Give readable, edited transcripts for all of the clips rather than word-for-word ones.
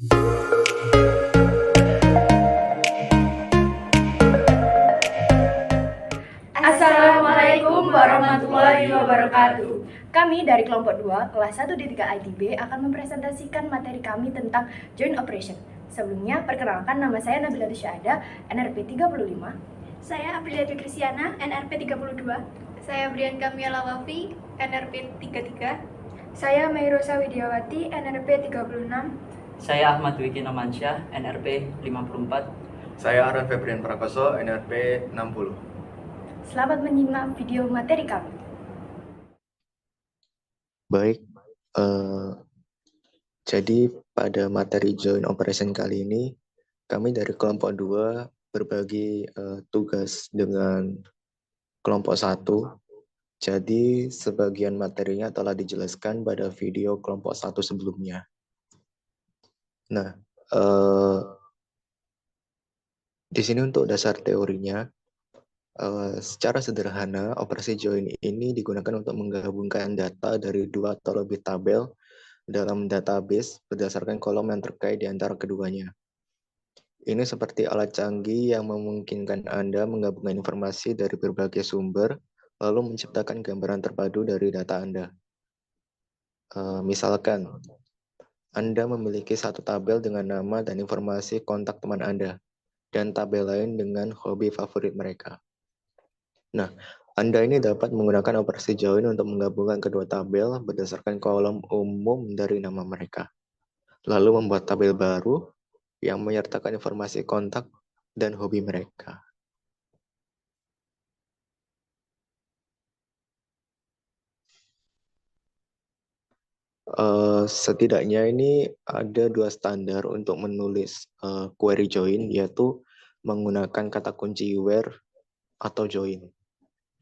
Assalamualaikum warahmatullahi wabarakatuh. Kami dari kelompok 2, kelas 1 D3 ITB akan mempresentasikan materi kami tentang Joint Operation. Sebelumnya, perkenalkan nama saya Nabila Syahada, NRP 35. Saya Aprilia Dwi Kristiana, NRP 32. Saya Brian Kamila Wafi, NRP 33. Saya Meirosa Widiawati, NRP 36. Saya Ahmad Wiki Nomansyah, NRP 54. Saya Aran Febrian Prakoso, NRP 60. Selamat menyimak video materi kami. Baik, jadi pada materi Joint Operation kali ini, kami dari kelompok 2 berbagi tugas dengan kelompok 1. Jadi sebagian materinya telah dijelaskan pada video kelompok 1 sebelumnya. Nah, di sini untuk dasar teorinya, secara sederhana, operasi join ini digunakan untuk menggabungkan data dari 2 atau lebih tabel dalam database berdasarkan kolom yang terkait di antara keduanya. Ini seperti alat canggih yang memungkinkan Anda menggabungkan informasi dari berbagai sumber, lalu menciptakan gambaran terpadu dari data Anda. Misalkan, Anda memiliki satu tabel dengan nama dan informasi kontak teman Anda, dan tabel lain dengan hobi favorit mereka. Nah, Anda ini dapat menggunakan operasi join untuk menggabungkan kedua tabel berdasarkan kolom umum dari nama mereka. Lalu membuat tabel baru yang menyertakan informasi kontak dan hobi mereka. Setidaknya ini ada 2 standar untuk menulis query join, yaitu menggunakan kata kunci where atau join.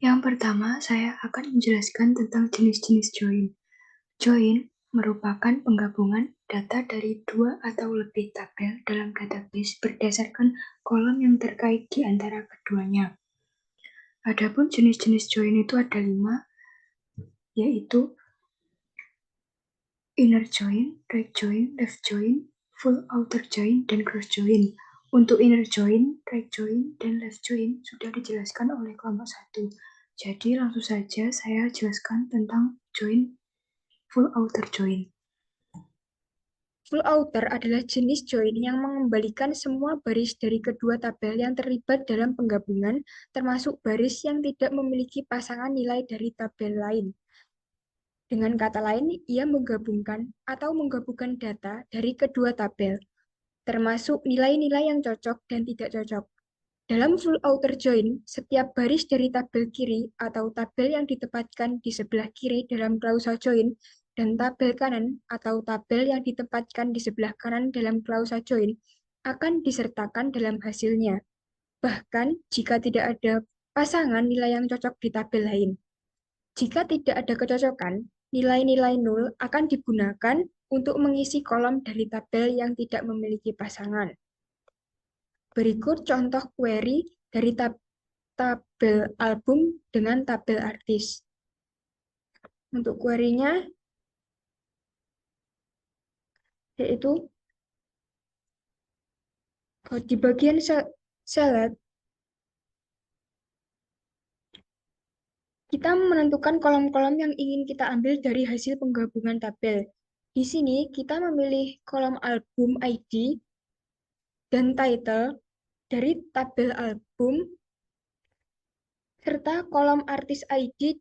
Yang pertama, saya akan menjelaskan tentang jenis-jenis join. Join merupakan penggabungan data dari 2 atau lebih tabel dalam database berdasarkan kolom yang terkait di antara keduanya. Adapun jenis-jenis join itu ada 5, yaitu inner join, right join, left join, full outer join, dan cross join. Untuk inner join, right join, dan left join sudah dijelaskan oleh kelompok 1. Jadi langsung saja saya jelaskan tentang join full outer join. Full outer adalah jenis join yang mengembalikan semua baris dari kedua tabel yang terlibat dalam penggabungan, termasuk baris yang tidak memiliki pasangan nilai dari tabel lain. Dengan kata lain, ia menggabungkan atau menggabungkan data dari kedua tabel, termasuk nilai-nilai yang cocok dan tidak cocok. Dalam full outer join, setiap baris dari tabel kiri atau tabel yang ditempatkan di sebelah kiri dalam klausa join dan tabel kanan atau tabel yang ditempatkan di sebelah kanan dalam klausa join akan disertakan dalam hasilnya. Bahkan jika tidak ada pasangan nilai yang cocok di tabel lain. Jika tidak ada kecocokan, nilai-nilai nol akan digunakan untuk mengisi kolom dari tabel yang tidak memiliki pasangan. Berikut contoh query dari tabel album dengan tabel artis. Untuk query-nya, yaitu di bagian select, kita menentukan kolom-kolom yang ingin kita ambil dari hasil penggabungan tabel. Di sini kita memilih kolom album ID dan title dari tabel album, serta kolom artis ID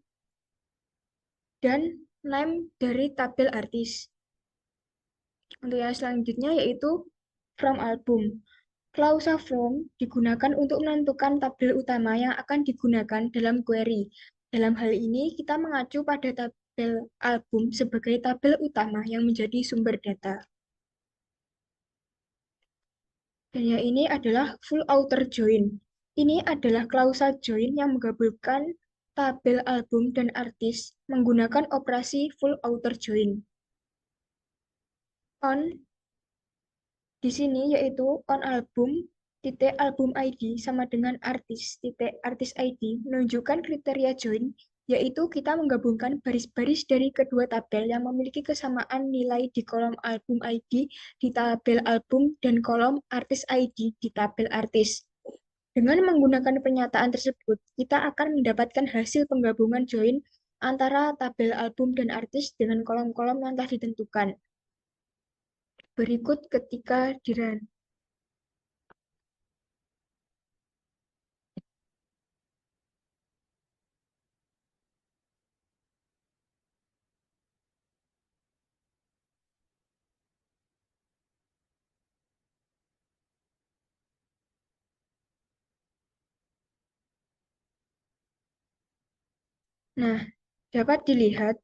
dan name dari tabel artis. Untuk yang selanjutnya yaitu from album. Klausa from digunakan untuk menentukan tabel utama yang akan digunakan dalam query. Dalam hal ini, kita mengacu pada tabel album sebagai tabel utama yang menjadi sumber data. Dan yang ini adalah full outer join. Ini adalah klausa join yang menggabungkan tabel album dan artis menggunakan operasi full outer join. On di sini yaitu on album titik album ID sama dengan artis titik artis ID menunjukkan kriteria join yaitu kita menggabungkan baris-baris dari kedua tabel yang memiliki kesamaan nilai di kolom album ID di tabel album dan kolom artis ID di tabel artis. Dengan menggunakan pernyataan tersebut, kita akan mendapatkan hasil penggabungan join antara tabel album dan artis dengan kolom-kolom yang telah ditentukan. Berikut ketika dirun. Nah, dapat dilihat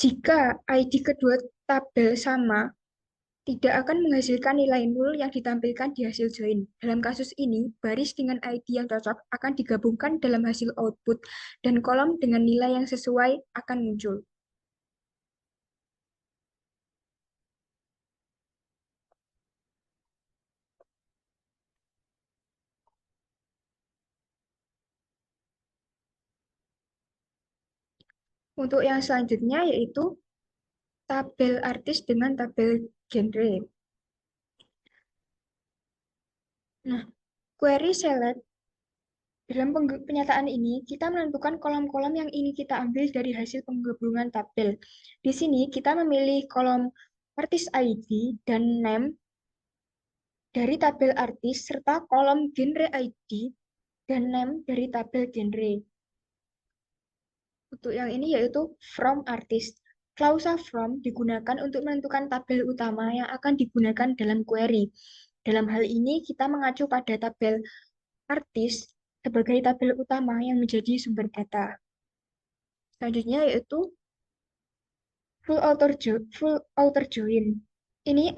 jika ID kedua tabel sama, tidak akan menghasilkan nilai nol yang ditampilkan di hasil join. Dalam kasus ini, baris dengan ID yang cocok akan digabungkan dalam hasil output, dan kolom dengan nilai yang sesuai akan muncul. Untuk yang selanjutnya yaitu tabel artis dengan tabel genre. Nah, query select dalam pernyataan ini, kita menentukan kolom-kolom yang ingin kita ambil dari hasil penggabungan tabel. Di sini, kita memilih kolom artis ID dan name dari tabel artis, serta kolom genre ID dan name dari tabel genre. Untuk yang ini yaitu from artist. Klausa from digunakan untuk menentukan tabel utama yang akan digunakan dalam query. Dalam hal ini, kita mengacu pada tabel artis sebagai tabel utama yang menjadi sumber data. Selanjutnya yaitu full outer join. Ini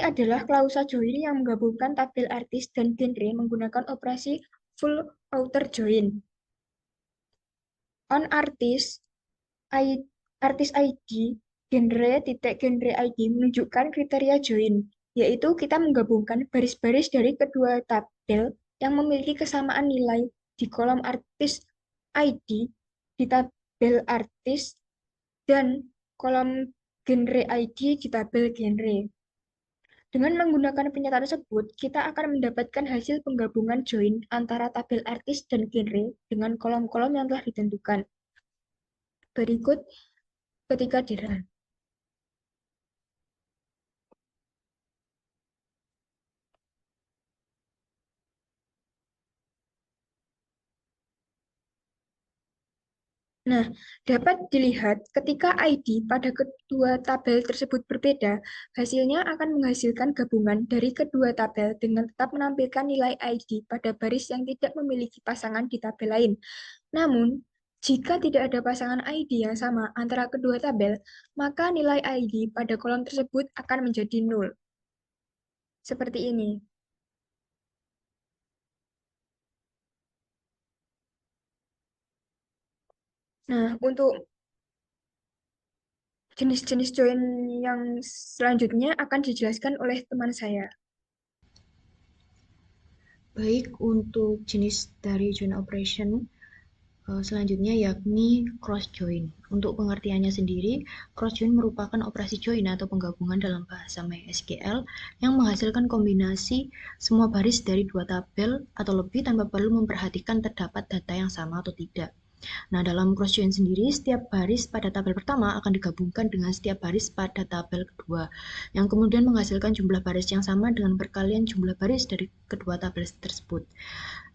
adalah klausa join yang menggabungkan tabel artis dan genre menggunakan operasi full outer join. On artis ID, genre ID menunjukkan kriteria join, yaitu kita menggabungkan baris-baris dari kedua tabel yang memiliki kesamaan nilai di kolom artis ID di tabel artis dan kolom genre ID di tabel genre. Dengan menggunakan pernyataan tersebut, kita akan mendapatkan hasil penggabungan join antara tabel artis dan genre dengan kolom-kolom yang telah ditentukan. Berikut ketika dirun. Nah, dapat dilihat ketika ID pada kedua tabel tersebut berbeda, hasilnya akan menghasilkan gabungan dari kedua tabel dengan tetap menampilkan nilai ID pada baris yang tidak memiliki pasangan di tabel lain. Namun, jika tidak ada pasangan ID yang sama antara kedua tabel, maka nilai ID pada kolom tersebut akan menjadi 0. Seperti ini. Nah, untuk jenis-jenis join yang selanjutnya akan dijelaskan oleh teman saya. Baik, untuk jenis dari join operation selanjutnya yakni cross join. Untuk pengertiannya sendiri, cross join merupakan operasi join atau penggabungan dalam bahasa MySQL yang menghasilkan kombinasi semua baris dari dua tabel atau lebih tanpa perlu memperhatikan terdapat data yang sama atau tidak. Nah, dalam cross join sendiri, setiap baris pada tabel pertama akan digabungkan dengan setiap baris pada tabel kedua, yang kemudian menghasilkan jumlah baris yang sama dengan perkalian jumlah baris dari kedua tabel tersebut.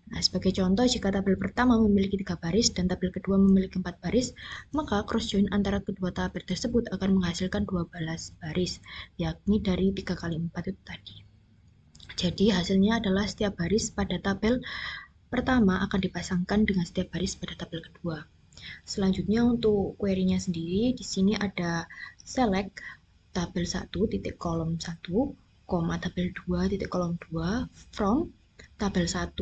Nah, sebagai contoh, jika tabel pertama memiliki 3 baris dan tabel kedua memiliki 4 baris, maka cross join antara kedua tabel tersebut akan menghasilkan 12 baris, yakni dari 3 kali 4 itu tadi. Jadi, hasilnya adalah setiap baris pada tabel pertama akan dipasangkan dengan setiap baris pada tabel kedua. Selanjutnya untuk query-nya sendiri, di sini ada select tabel 1 titik kolom 1, koma tabel 2 titik kolom 2, from tabel 1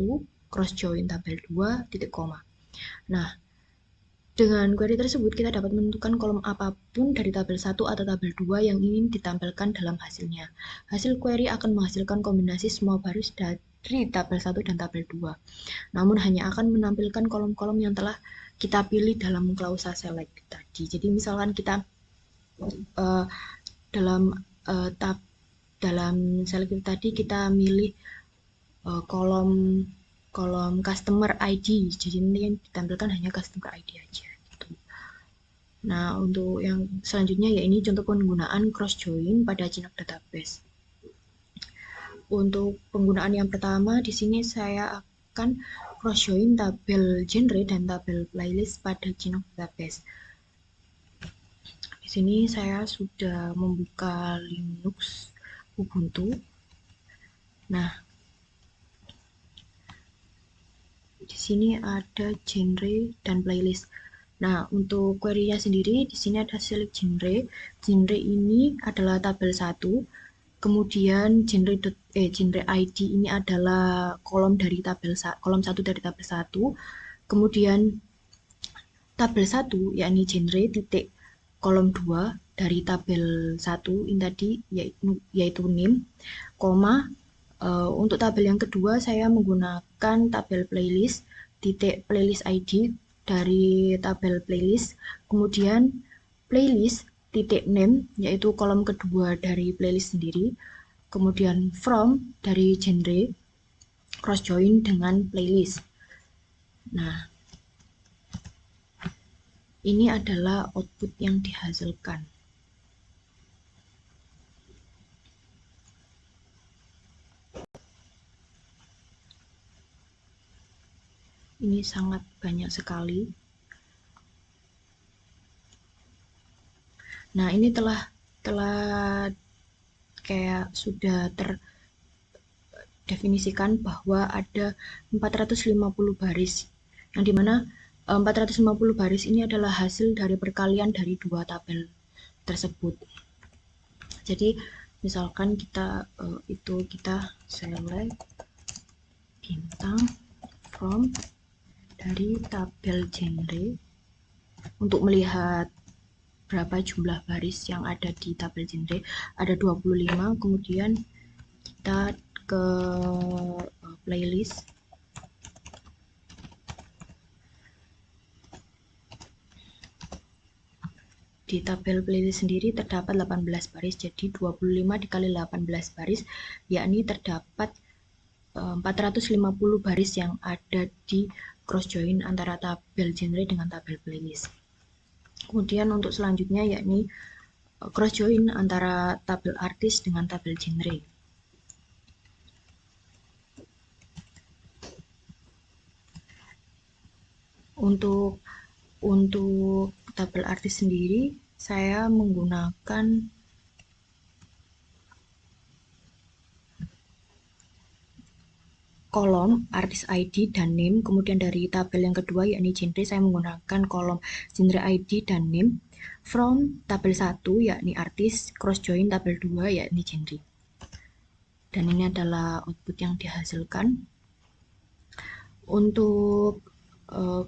cross join tabel 2 titik koma. Nah, dengan query tersebut kita dapat menentukan kolom apapun dari tabel 1 atau tabel 2 yang ingin ditampilkan dalam hasilnya. Hasil query akan menghasilkan kombinasi semua baris dari tabel 1 dan tabel 2. Namun hanya akan menampilkan kolom-kolom yang telah kita pilih dalam klausa select tadi. Jadi misalkan kita eh, dalam dalam select tadi kita milih kolom customer ID. Jadi ini yang ditampilkan hanya customer ID aja gitu. Nah, untuk yang selanjutnya ya ini contoh penggunaan cross join pada Jinox database. Untuk penggunaan yang pertama di sini saya akan cross join tabel genre dan tabel playlist pada Jinox database. Di sini saya sudah membuka Linux Ubuntu. Nah, di sini ada genre dan playlist. Nah, untuk query-nya sendiri di sini ada select genre. Genre ini adalah tabel 1. Kemudian genre ID ini adalah kolom 1 dari tabel 1. Kemudian tabel 1 yakni genre titik kolom 2 dari tabel 1 ini tadi yaitu name, koma. Untuk tabel yang kedua saya menggunakan tabel playlist titik playlist ID dari tabel playlist, kemudian playlist titik name yaitu kolom kedua dari playlist sendiri, kemudian from dari genre cross join dengan playlist. Nah, ini adalah output yang dihasilkan. Ini sangat banyak sekali. Nah, ini telah kayak sudah terdefinisikan bahwa ada 450 baris, yang dimana 450 baris ini adalah hasil dari perkalian dari dua tabel tersebut. Jadi misalkan kita kita select bintang from dari tabel genre untuk melihat berapa jumlah baris yang ada di tabel genre. Ada 25, kemudian kita ke playlist. Di tabel playlist sendiri terdapat 18 baris, jadi 25 dikali 18 baris, yakni terdapat 450 baris yang ada di cross join antara tabel genre dengan tabel playlist. Kemudian untuk selanjutnya yakni cross join antara tabel artis dengan tabel genre. Untuk tabel artis sendiri saya menggunakan kolom artis ID dan name, kemudian dari tabel yang kedua yakni genre saya menggunakan kolom genre ID dan name, from tabel 1 yakni artis, cross join tabel 2 yakni genre. Dan ini adalah output yang dihasilkan. Untuk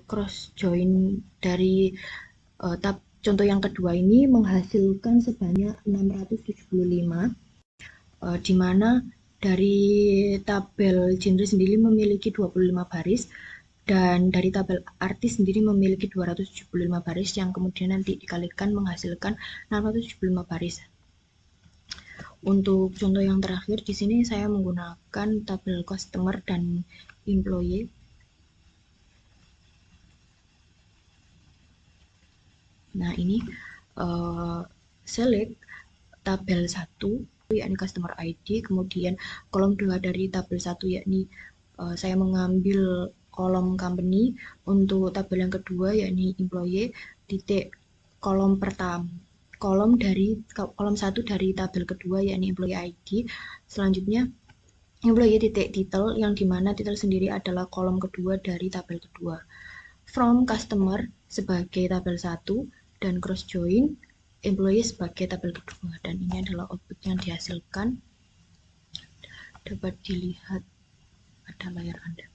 cross join dari contoh yang kedua ini menghasilkan sebanyak 675, di mana dari tabel genre sendiri memiliki 25 baris dan dari tabel artis sendiri memiliki 275 baris yang kemudian nanti dikalikan menghasilkan 675 baris. Untuk contoh yang terakhir di sini saya menggunakan tabel customer dan employee. Nah, ini select tabel 1 yakni customer ID, kemudian kolom 2 dari tabel 1 yakni saya mengambil kolom company, untuk tabel yang kedua yakni employee, titik kolom 1 dari tabel kedua yakni employee ID, selanjutnya employee titik title yang dimana title sendiri adalah kolom kedua dari tabel kedua, from customer sebagai tabel 1 dan cross join employee sebagai tabel kedua. Dan ini adalah output yang dihasilkan, dapat dilihat pada layar Anda.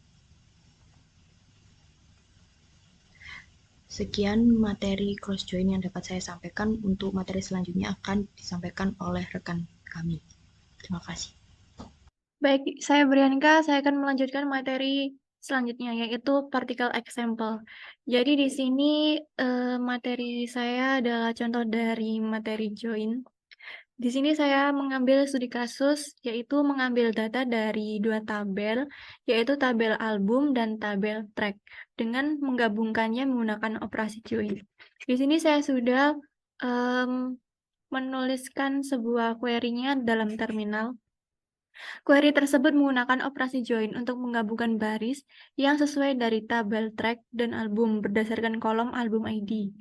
Sekian materi cross join yang dapat saya sampaikan. Untuk materi selanjutnya akan disampaikan oleh rekan kami. Terima kasih. Baik, saya Brianka, saya akan melanjutkan materi selanjutnya yaitu particle example. Jadi di sini materi saya adalah contoh dari materi join. Di sini saya mengambil studi kasus, yaitu mengambil data dari dua tabel, yaitu tabel album dan tabel track, dengan menggabungkannya menggunakan operasi join. Di sini saya sudah menuliskan sebuah query-nya dalam terminal. Query tersebut menggunakan operasi join untuk menggabungkan baris yang sesuai dari tabel track dan album berdasarkan kolom album ID.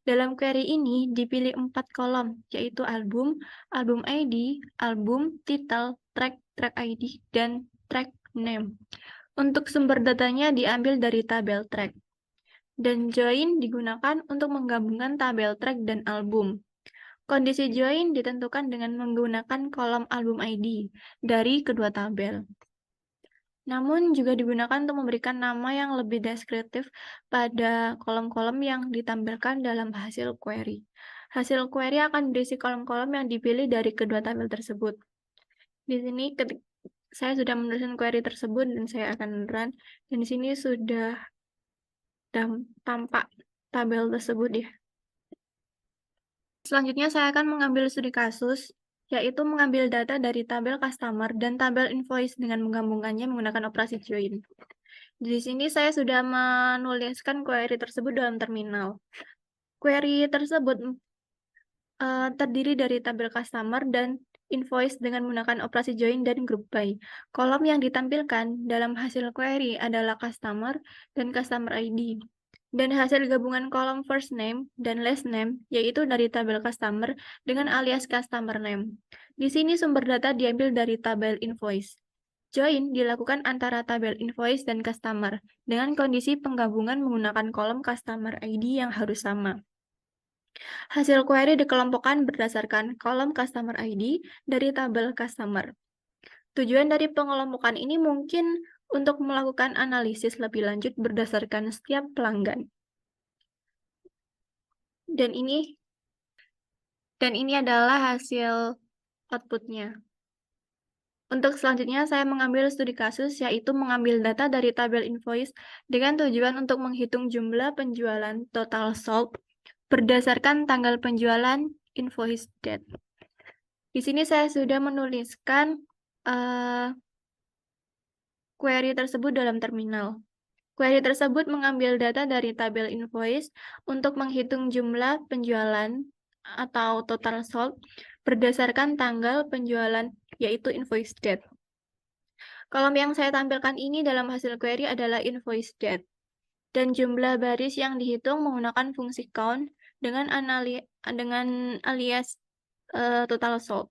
Dalam query ini dipilih 4 kolom, yaitu album, album ID, album, title, track, track ID, dan track name. Untuk sumber datanya diambil dari tabel track. Dan join digunakan untuk menggabungkan tabel track dan album. Kondisi join ditentukan dengan menggunakan kolom album ID dari kedua tabel. Namun juga digunakan untuk memberikan nama yang lebih deskriptif pada kolom-kolom yang ditampilkan dalam hasil query. Hasil query akan berisi kolom-kolom yang dipilih dari kedua tabel tersebut. Di sini saya sudah menuliskan query tersebut dan saya akan run. Dan di sini sudah tampak tabel tersebut ya. Selanjutnya saya akan mengambil studi kasus, yaitu mengambil data dari tabel customer dan tabel invoice dengan menggabungkannya menggunakan operasi join. Di sini saya sudah menuliskan query tersebut dalam terminal. Query tersebut terdiri dari tabel customer dan invoice dengan menggunakan operasi join dan group by. Kolom yang ditampilkan dalam hasil query adalah customer dan customer ID. Dan hasil gabungan kolom first name dan last name, yaitu dari tabel customer dengan alias customer name. Di sini sumber data diambil dari tabel invoice. Join dilakukan antara tabel invoice dan customer, dengan kondisi penggabungan menggunakan kolom customer ID yang harus sama. Hasil query dikelompokkan berdasarkan kolom customer ID dari tabel customer. Tujuan dari pengelompokan ini mungkin untuk melakukan analisis lebih lanjut berdasarkan setiap pelanggan. Dan ini adalah hasil outputnya. Untuk selanjutnya, saya mengambil studi kasus, yaitu mengambil data dari tabel invoice dengan tujuan untuk menghitung jumlah penjualan total sold berdasarkan tanggal penjualan invoice date. Di sini saya sudah menuliskan query tersebut dalam terminal. Query tersebut mengambil data dari tabel invoice untuk menghitung jumlah penjualan atau total sold berdasarkan tanggal penjualan, yaitu invoice date. Kolom yang saya tampilkan ini dalam hasil query adalah invoice date. Dan jumlah baris yang dihitung menggunakan fungsi count dengan alias total sold.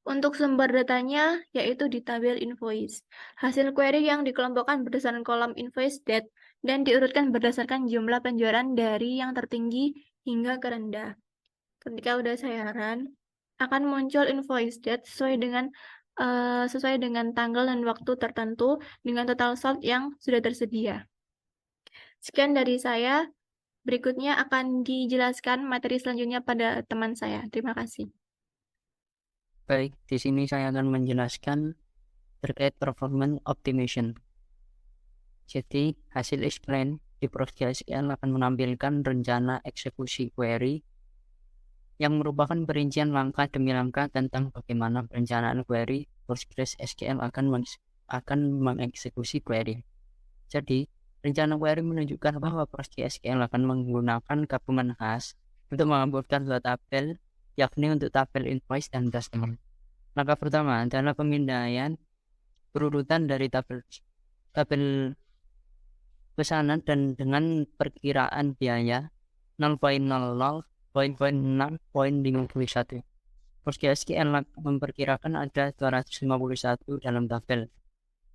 Untuk sumber datanya, yaitu di tabel invoice. Hasil query yang dikelompokkan berdasarkan kolom invoice date dan diurutkan berdasarkan jumlah penjualan dari yang tertinggi hingga ke rendah. Ketika udah saya run, akan muncul invoice date sesuai dengan tanggal dan waktu tertentu dengan total sold yang sudah tersedia. Sekian dari saya. Berikutnya akan dijelaskan materi selanjutnya pada teman saya. Terima kasih. Baik, di sini saya akan menjelaskan terkait performance optimization. Jadi, hasil explain di PostgreSQL akan menampilkan rencana eksekusi query yang merupakan perincian langkah demi langkah tentang bagaimana perencanaan query PostgreSQL akan mengeksekusi query. Jadi, rencana query menunjukkan bahwa PostgreSQL akan menggunakan gabungan khas untuk menggabungkan dua tabel, yakni untuk tabel invoice dan customer. Langkah pertama adalah pemindaian berurutan dari tabel pesanan dan dengan perkiraan biaya 0,00.6.51. PostgreSQL memperkirakan ada 251 dalam tabel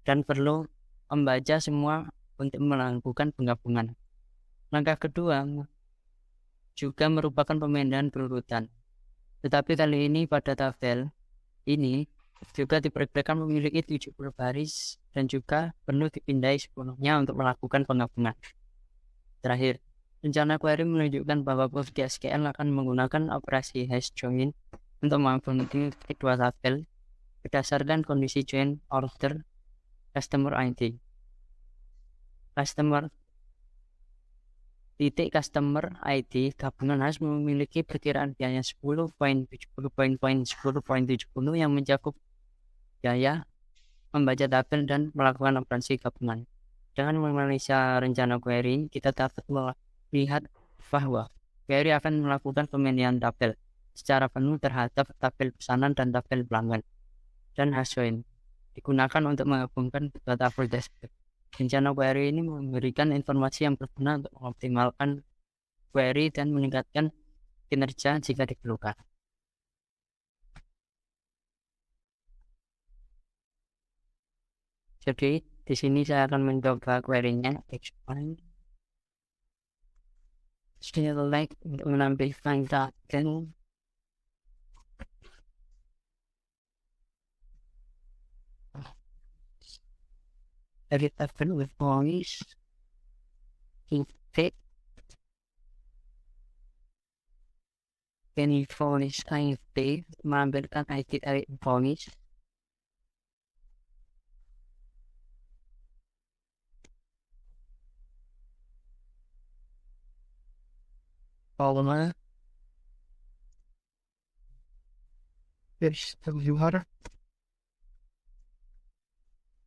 dan perlu membaca semua untuk melakukan penggabungan. Langkah kedua juga merupakan pemindahan berurutan. Tetapi kali ini pada tabel ini juga diperkirakan memiliki 70 baris dan juga perlu dipindai sepenuhnya untuk melakukan penggabungan. Terakhir, rencana query menunjukkan bahwa PostgreSQL akan menggunakan operasi hash join untuk menghubungkan kedua tabel berdasarkan kondisi join order customer ID. customer ID gabungan harus memiliki perkiraan biaya 10.70 yang mencakup biaya membaca tabel dan melakukan operasi gabungan. Dengan menganalisa rencana query, kita dapat melihat bahwa query akan melakukan pemilihan tabel secara penuh terhadap tabel pesanan dan tabel pelanggan, dan hash join digunakan untuk menggabungkan dua tabel tersebut. Rencana query ini memberikan informasi yang berguna untuk mengoptimalkan query dan meningkatkan kinerja jika diperlukan. Jadi di sini saya akan mencoba query-nya expand select untuk menampilkan tabel dari tabel with voice titik invoice ID, mengambilkan ID dari invoice column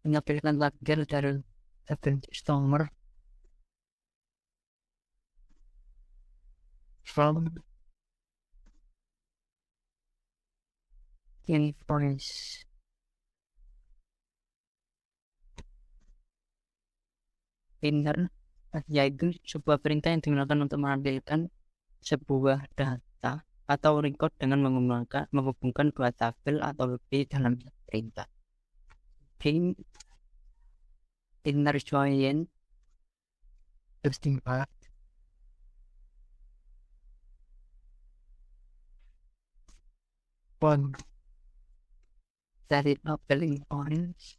mengambilkan tabel dari tabel customer from invoice inner, yaitu sebuah perintah yang digunakan untuk menampilkan sebuah data atau record dengan menghubungkan dua tabel atau lebih dalam perintah. Inner join one dari tabel invoice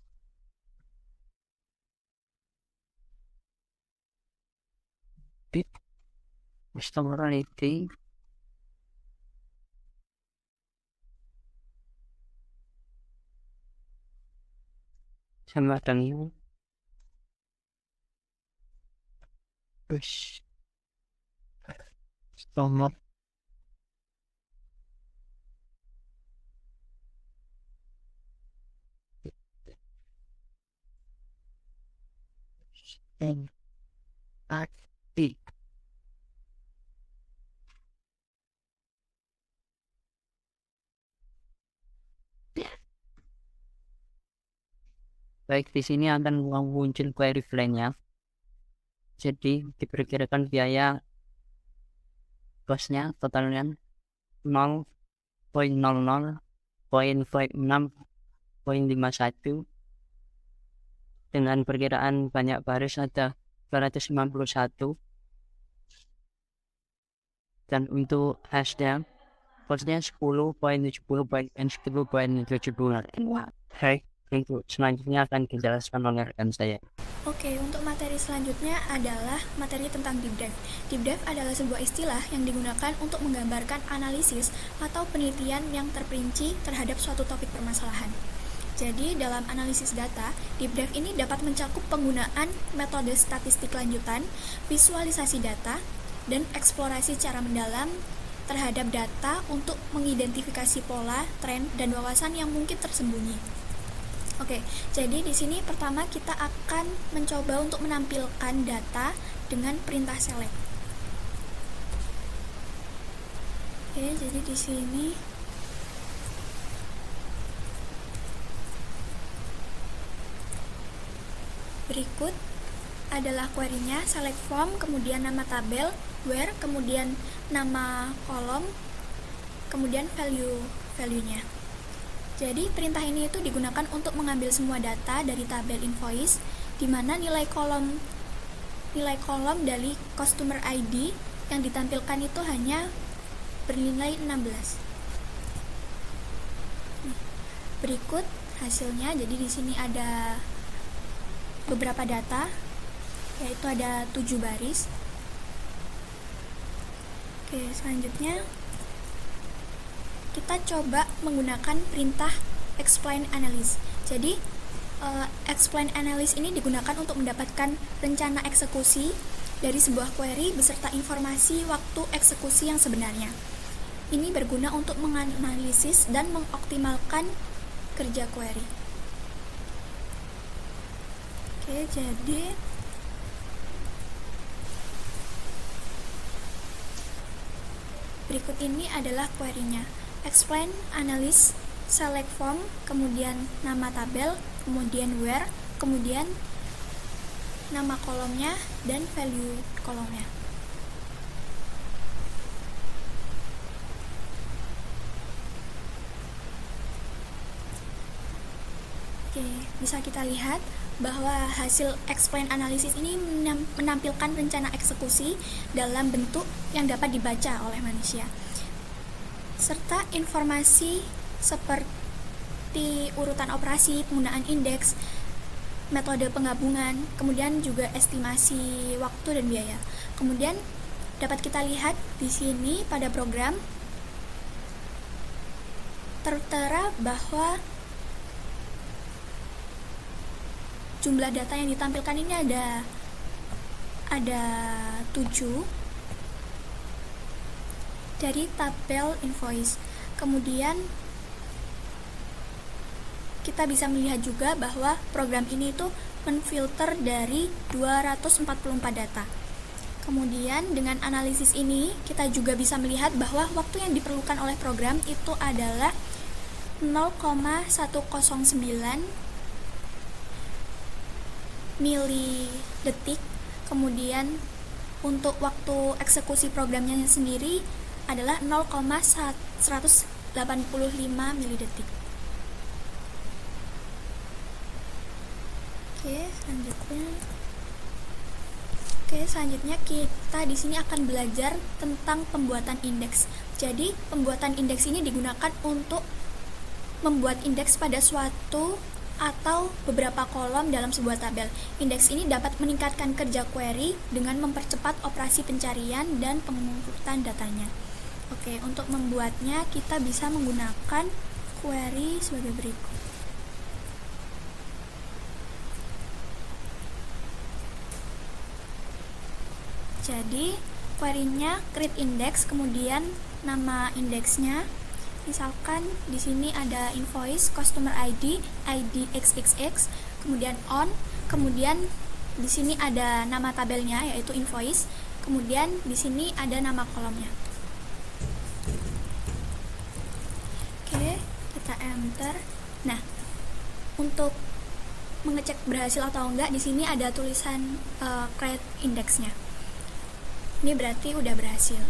customer ID sama dengan push customer ID. Baik, di sini akan muncul query file-nya. Jadi diperkirakan biaya costnya totalnya 0.00.56.51 dengan perkiraan banyak baris ada 251, dan untuk hashnya costnya 10.70.10.70. Baik, untuk selanjutnya akan dijelaskan oleh rekan saya. Oke, untuk materi selanjutnya adalah materi tentang deep dive. Deep dive adalah sebuah istilah yang digunakan untuk menggambarkan analisis atau penelitian yang terperinci terhadap suatu topik permasalahan. Jadi, dalam analisis data, deep dive ini dapat mencakup penggunaan metode statistik lanjutan, visualisasi data, dan eksplorasi secara mendalam terhadap data untuk mengidentifikasi pola, tren, dan wawasan yang mungkin tersembunyi. Oke, jadi di sini pertama kita akan mencoba untuk menampilkan data dengan perintah select. Oke, jadi di sini berikut adalah query-nya, select from, kemudian nama tabel, where, kemudian nama kolom, kemudian value-nya. Jadi perintah ini itu digunakan untuk mengambil semua data dari tabel invoice, di mana nilai kolom dari customer ID yang ditampilkan itu hanya bernilai 16. Berikut hasilnya. Jadi di sini ada beberapa data, yaitu ada 7 baris. Oke, selanjutnya kita coba menggunakan perintah explain analysis. Jadi Explain analysis ini digunakan untuk mendapatkan rencana eksekusi dari sebuah query beserta informasi waktu eksekusi yang sebenarnya. Ini berguna untuk menganalisis dan mengoptimalkan kerja query. Oke, jadi berikut ini adalah query-nya. Explain, analysis, select form, kemudian nama tabel, kemudian where, kemudian nama kolomnya, dan value kolomnya. Oke, bisa kita lihat bahwa hasil explain analysis ini menampilkan rencana eksekusi dalam bentuk yang dapat dibaca oleh manusia, serta informasi seperti urutan operasi, penggunaan indeks, metode penggabungan, kemudian juga estimasi waktu dan biaya. Kemudian dapat kita lihat di sini pada program tertera bahwa jumlah data yang ditampilkan ini ada 7 dari tabel invoice. Kemudian kita bisa melihat juga bahwa program ini itu menfilter dari 244 data. Kemudian dengan analisis ini kita juga bisa melihat bahwa waktu yang diperlukan oleh program itu adalah 0,109 milidetik. Kemudian untuk waktu eksekusi programnya sendiri adalah 0,185 milidetik. Selanjutnya kita di sini akan belajar tentang pembuatan indeks. Jadi, pembuatan indeks ini digunakan untuk membuat indeks pada suatu atau beberapa kolom dalam sebuah tabel. Indeks ini dapat meningkatkan kerja query dengan mempercepat operasi pencarian dan pengurutan datanya. Oke, untuk membuatnya kita bisa menggunakan query sebagai berikut. Jadi, query-nya create index, kemudian nama indeksnya. Misalkan di sini ada invoice, customer ID, ID XXX, kemudian on, kemudian di sini ada nama tabelnya yaitu invoice, kemudian di sini ada nama kolomnya. Oke, kita enter. Nah, untuk mengecek berhasil atau enggak, di sini ada tulisan create indexnya. Ini berarti udah berhasil.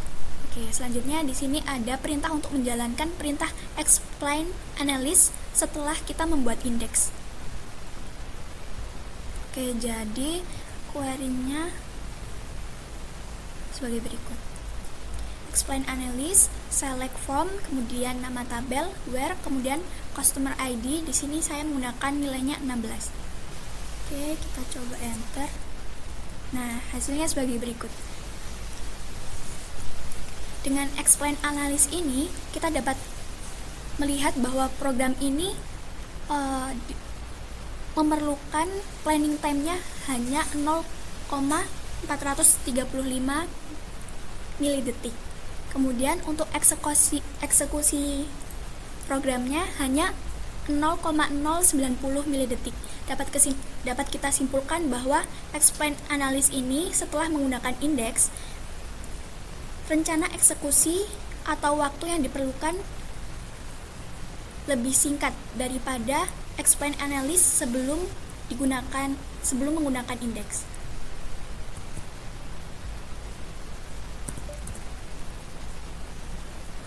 Oke, selanjutnya di sini ada perintah untuk menjalankan perintah explain analysis setelah kita membuat indeks. Oke, jadi query-nya sebagai berikut. Explain analysis, select form, kemudian nama tabel, where, kemudian customer ID. Di sini saya menggunakan nilainya 16. Oke, kita coba enter. Nah, hasilnya sebagai berikut. Dengan explain analysis ini, kita dapat melihat bahwa program ini memerlukan planning time-nya hanya 0,435 milidetik. Kemudian untuk eksekusi programnya hanya 0,090 milidetik. Dapat kita simpulkan bahwa explain analysis ini setelah menggunakan indeks, rencana eksekusi atau waktu yang diperlukan lebih singkat daripada explain analysis sebelum menggunakan indeks.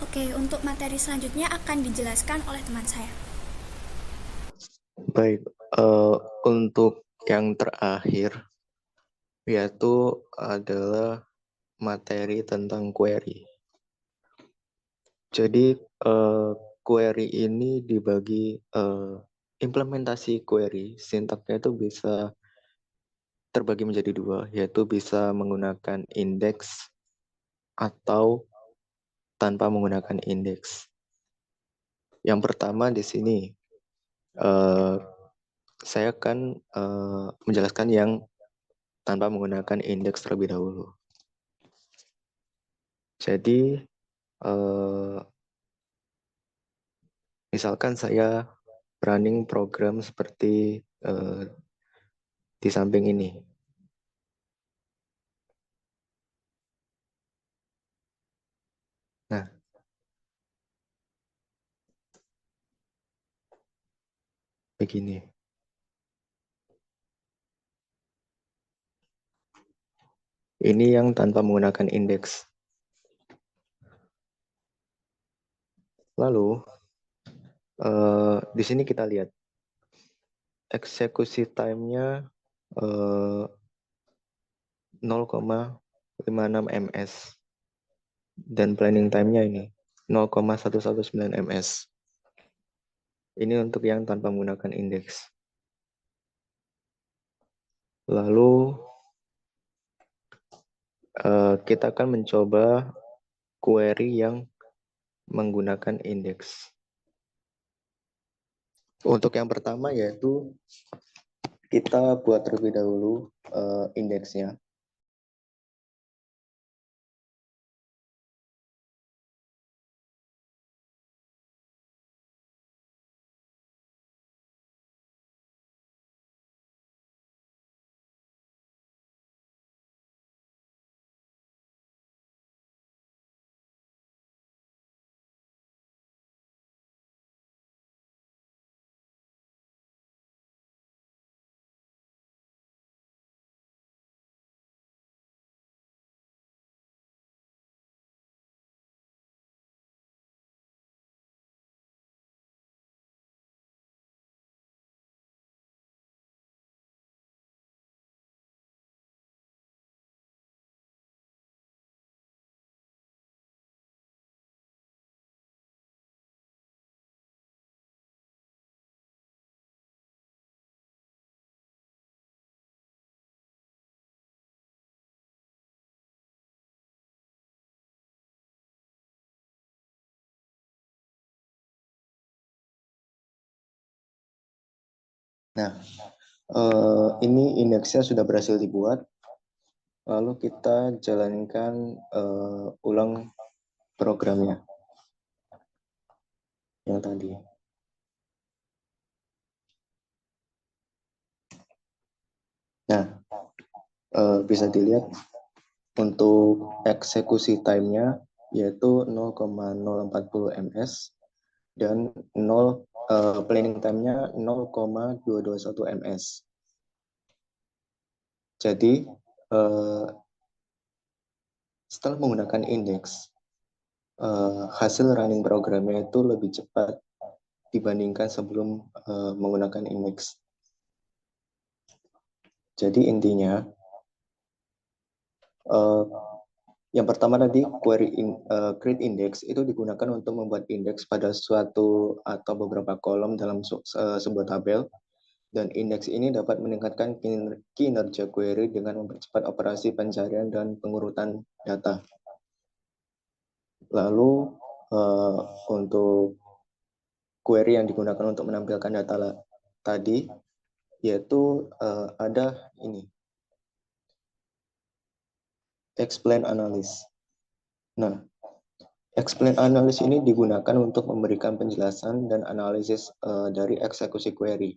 Oke, untuk materi selanjutnya akan dijelaskan oleh teman saya. Baik, untuk yang terakhir yaitu adalah materi tentang query. Jadi query ini dibagi implementasi query, sintaknya itu bisa terbagi menjadi dua, yaitu bisa menggunakan indeks atau tanpa menggunakan indeks. Yang pertama di sini saya akan menjelaskan yang tanpa menggunakan indeks terlebih dahulu. Jadi, misalkan saya running program seperti di samping ini. Nah, begini. Ini yang tanpa menggunakan indeks. Lalu, di sini kita lihat eksekusi time-nya 0,56 ms dan planning time-nya ini 0,119 ms. Ini untuk yang tanpa menggunakan indeks. Lalu kita akan mencoba query yang menggunakan indeks. Untuk yang pertama yaitu kita buat terlebih dahulu indeksnya. Nah, ini indeksnya sudah berhasil dibuat. Lalu kita jalankan ulang programnya yang tadi. Nah, bisa dilihat untuk eksekusi time-nya yaitu 0,040 ms dan planning time-nya 0,221 ms. Jadi setelah menggunakan indeks, hasil running programnya itu lebih cepat dibandingkan sebelum menggunakan indeks. Jadi intinya, yang pertama tadi create index itu digunakan untuk membuat indeks pada suatu atau beberapa kolom dalam sebuah tabel, dan indeks ini dapat meningkatkan kinerja query dengan mempercepat operasi pencarian dan pengurutan data. Lalu untuk query yang digunakan untuk menampilkan data tadi, yaitu ada ini, explain analysis. Nah, explain analysis ini digunakan untuk memberikan penjelasan dan analisis dari eksekusi query.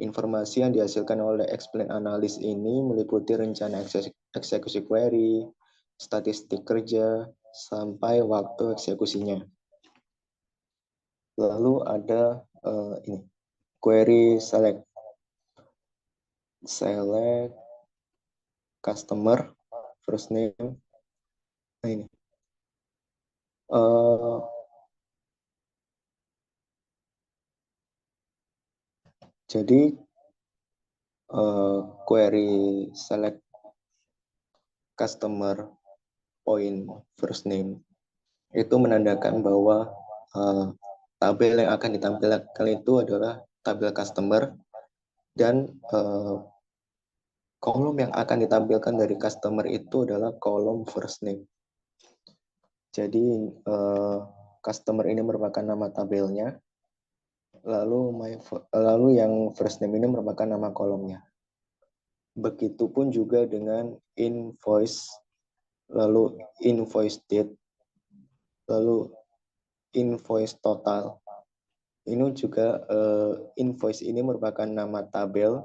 Informasi yang dihasilkan oleh explain analysis ini meliputi rencana eksekusi query, statistik kerja, sampai waktu eksekusinya. Lalu ada ini, query select customer first name. Nah, ini jadi query select customer point first name itu menandakan bahwa tabel yang akan ditampilkan itu adalah tabel customer, dan kolom yang akan ditampilkan dari customer itu adalah kolom first name. Jadi customer ini merupakan nama tabelnya, lalu yang first name ini merupakan nama kolomnya. Begitupun juga dengan invoice, lalu invoice date, lalu invoice total. Ini juga invoice ini merupakan nama tabel,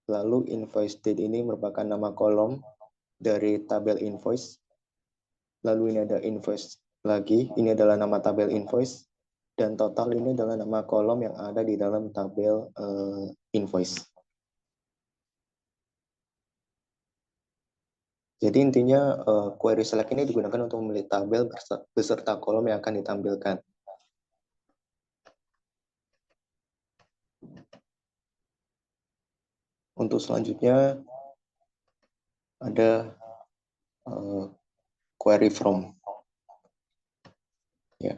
lalu invoice date ini merupakan nama kolom dari tabel invoice. Lalu ini ada invoice lagi, ini adalah nama tabel invoice, dan total ini adalah nama kolom yang ada di dalam tabel invoice. Jadi intinya query select ini digunakan untuk memilih tabel beserta kolom yang akan ditampilkan. Untuk selanjutnya ada query from. Ya.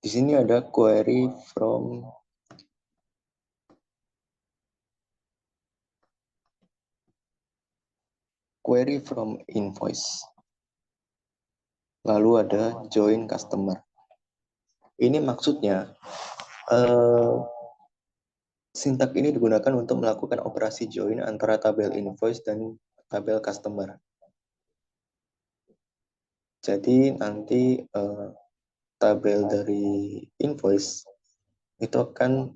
Di sini ada query from invoice. Lalu ada join customer. Ini maksudnya sintak ini digunakan untuk melakukan operasi join antara tabel invoice dan tabel customer. Jadi nanti tabel dari invoice itu akan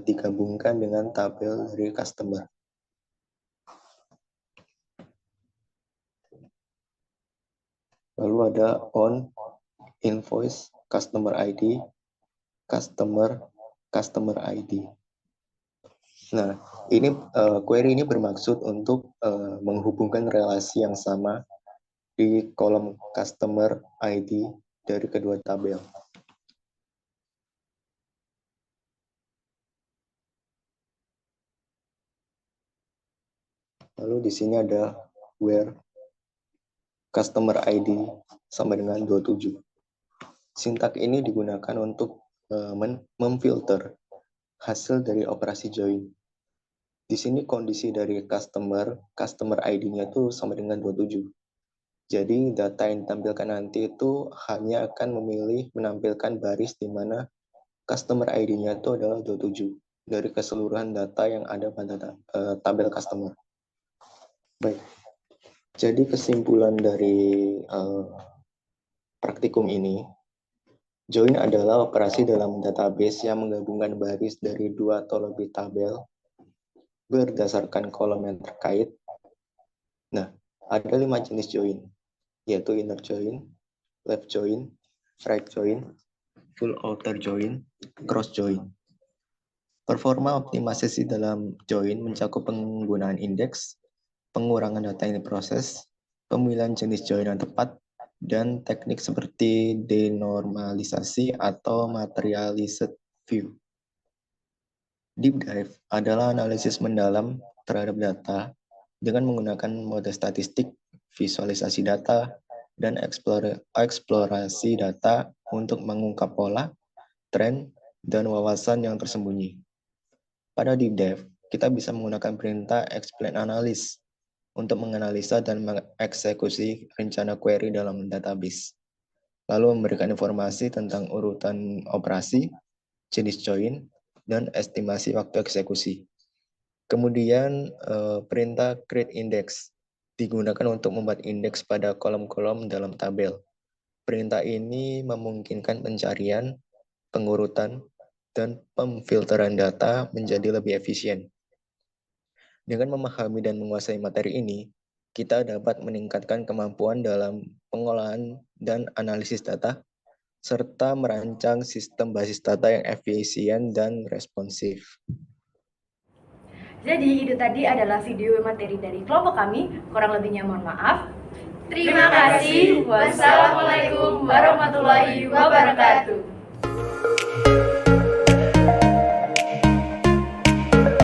digabungkan dengan tabel dari customer. Lalu ada on invoice customer ID, customer ID. Nah, ini query ini bermaksud untuk menghubungkan relasi yang sama di kolom customer ID dari kedua tabel. Lalu di sini ada where customer ID sama dengan 27. Sintak ini digunakan untuk memfilter hasil dari operasi join. Di sini kondisi dari customer ID-nya itu sama dengan 27. Jadi data yang ditampilkan nanti itu hanya akan menampilkan baris di mana customer ID-nya itu adalah 27 dari keseluruhan data yang ada pada tabel customer. Baik. Jadi kesimpulan dari praktikum ini, join adalah operasi dalam database yang menggabungkan baris dari 2 atau lebih tabel berdasarkan kolom yang terkait. Nah, ada 5 jenis join, yaitu inner join, left join, right join, full outer join, cross join. Performa optimalisasi dalam join mencakup penggunaan indeks, pengurangan data yang diproses, pemilihan jenis join yang tepat, dan teknik seperti denormalisasi atau materialized view. Deep dive adalah analisis mendalam terhadap data dengan menggunakan mode statistik, visualisasi data, dan eksplorasi data untuk mengungkap pola, tren, dan wawasan yang tersembunyi. Pada deep dive, kita bisa menggunakan perintah explain analysis untuk menganalisa dan mengeksekusi rencana query dalam database, lalu memberikan informasi tentang urutan operasi, jenis join, dan estimasi waktu eksekusi. Kemudian perintah create index digunakan untuk membuat indeks pada kolom-kolom dalam tabel. Perintah ini memungkinkan pencarian, pengurutan, dan pemfilteran data menjadi lebih efisien. Dengan memahami dan menguasai materi ini, kita dapat meningkatkan kemampuan dalam pengolahan dan analisis data, serta merancang sistem basis data yang efisien dan responsif. Jadi itu tadi adalah video materi dari kelompok kami, kurang lebihnya mohon maaf. Terima kasih. Wassalamualaikum warahmatullahi wabarakatuh.